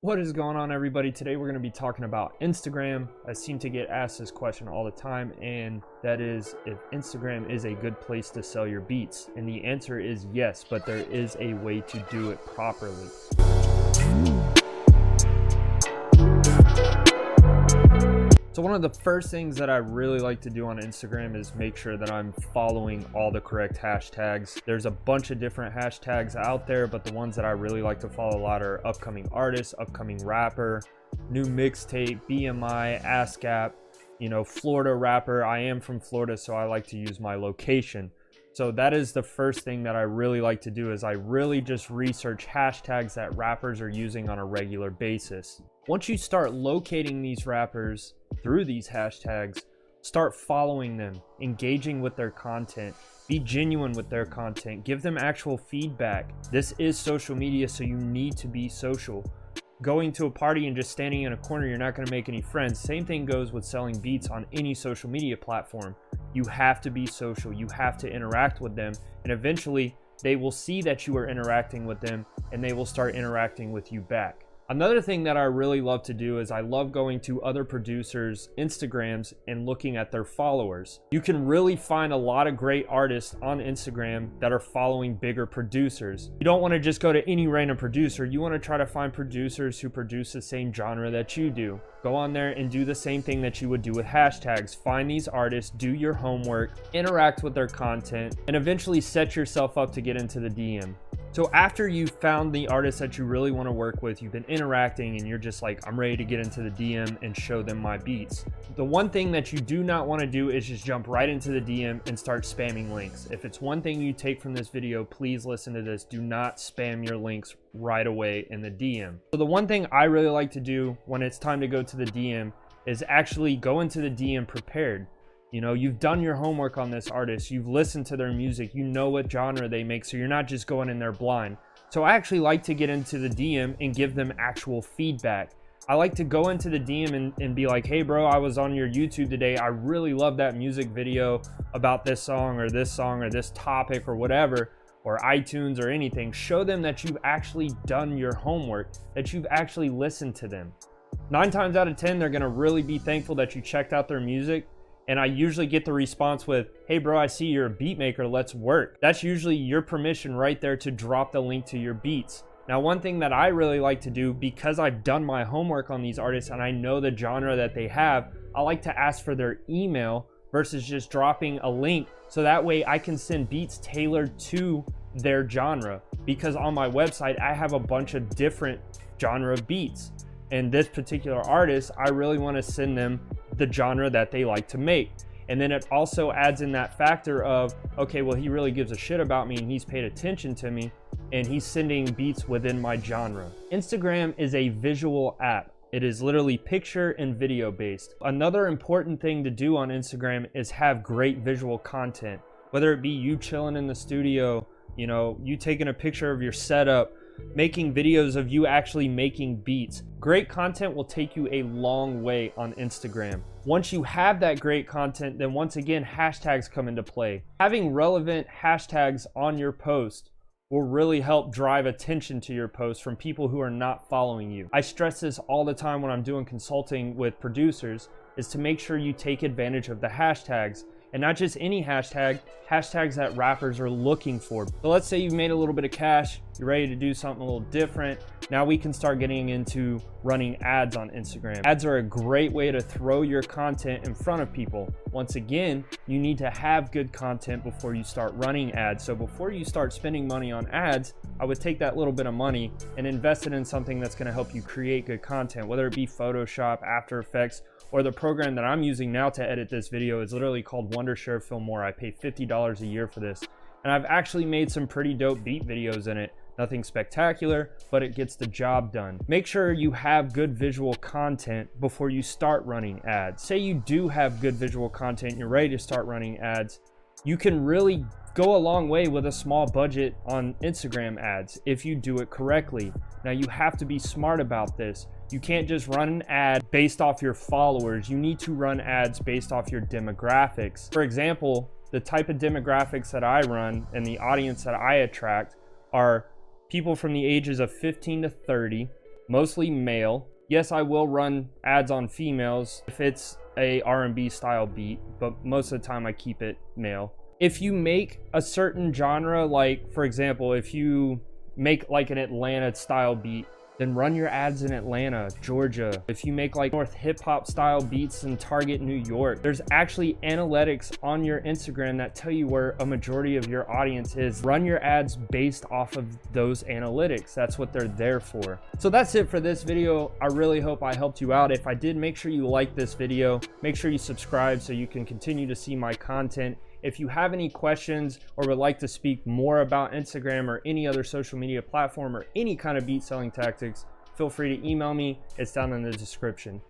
What is going on, everybody? Today we're going to be talking about Instagram. I seem to get asked this question all the time, and that is if Instagram is a good place to sell your beats. And the answer is yes, but there is a way to do it properly. So one of the first things that I really like to do on Instagram is make sure that I'm following all the correct hashtags. There's a bunch of different hashtags out there, but the ones that I really like to follow a lot are upcoming artist, upcoming rapper, new mixtape, BMI, ASCAP, Florida rapper. I am from Florida, so I like to use my location. So that is the first thing that I really like to do, is I really just research hashtags that rappers are using on a regular basis. Once you start locating these rappers through these hashtags, start following them, engaging with their content, be genuine with their content, give them actual feedback. This is social media, so you need to be social. Going to a party and just standing in a corner, you're not going to make any friends. Same thing goes with selling beats on any social media platform. You have to be social. You have to interact with them, and eventually they will see that you are interacting with them and they will start interacting with you back. Another thing that I really love to do is I love going to other producers' Instagrams and looking at their followers. You can really find a lot of great artists on Instagram that are following bigger producers. You don't want to just go to any random producer. You want to try to find producers who produce the same genre that you do. Go on there and do the same thing that you would do with hashtags. Find these artists, do your homework, interact with their content, and eventually set yourself up to get into the DM. So after you've found the artist that you really want to work with, you've been interacting and you're just like, I'm ready to get into the DM and show them my beats. The one thing that you do not want to do is just jump right into the DM and start spamming links. If it's one thing you take from this video, please listen to this. Do not spam your links right away in the DM. So the one thing I really like to do when it's time to go to the DM is actually go into the DM prepared. You've done your homework on this artist, you've listened to their music, you know what genre they make, so you're not just going in there blind. So I actually like to get into the DM and give them actual feedback. I like to go into the DM and be like, hey bro, I was on your YouTube today, I really love that music video about this song or this topic or whatever, or iTunes or anything. Show them that you've actually done your homework, that you've actually listened to them. 9 times out of 10, they're gonna really be thankful that you checked out their music. And I usually get the response with, hey bro, I see you're a beat maker, let's work. That's usually your permission right there to drop the link to your beats. Now, one thing that I really like to do, because I've done my homework on these artists and I know the genre that they have, I like to ask for their email versus just dropping a link, so that way I can send beats tailored to their genre. Because on my website, I have a bunch of different genre beats. And this particular artist, I really want to send them the genre that they like to make. And then it also adds in that factor of, okay, well, he really gives a shit about me and he's paid attention to me and he's sending beats within my genre. Instagram is a visual app. It is literally picture and video based. Another important thing to do on Instagram is have great visual content, whether it be you chilling in the studio, you taking a picture of your setup, making videos of you actually making beats. Great content will take you a long way on Instagram. Once you have that great content, then once again, hashtags come into play. Having relevant hashtags on your post will really help drive attention to your post from people who are not following you. I stress this all the time when I'm doing consulting with producers, is to make sure you take advantage of the hashtags. And not just any hashtags that rappers are looking for. So let's say you've made a little bit of cash, you're ready to do something a little different. Now we can start getting into running ads on Instagram. Ads are a great way to throw your content in front of people. Once again, you need to have good content before you start running ads. So before you start spending money on ads, I would take that little bit of money and invest it in something that's gonna help you create good content, whether it be Photoshop, After Effects, or the program that I'm using now to edit this video is literally called Wondershare Filmora. I pay $50 a year for this, and I've actually made some pretty dope beat videos in it. Nothing spectacular, but it gets the job done. Make sure you have good visual content before you start running ads. Say you do have good visual content and you're ready to start running ads, you can really go a long way with a small budget on Instagram ads if you do it correctly. Now, you have to be smart about this. You can't just run an ad based off your followers. You need to run ads based off your demographics. For example, the type of demographics that I run and the audience that I attract are people from the ages of 15 to 30 mostly male. Yes, I will run ads on females if it's a R&B style beat, but most of the time I keep it male. If you make a certain genre, like for example, if you make like an Atlanta style beat, then run your ads in Atlanta, Georgia. If you make like North hip hop style beats and target New York, there's actually analytics on your Instagram that tell you where a majority of your audience is. Run your ads based off of those analytics. That's what they're there for. So that's it for this video. I really hope I helped you out. If I did, make sure you like this video. Make sure you subscribe so you can continue to see my content. If you have any questions or would like to speak more about Instagram or any other social media platform or any kind of beat selling tactics, feel free to email me. It's down in the description.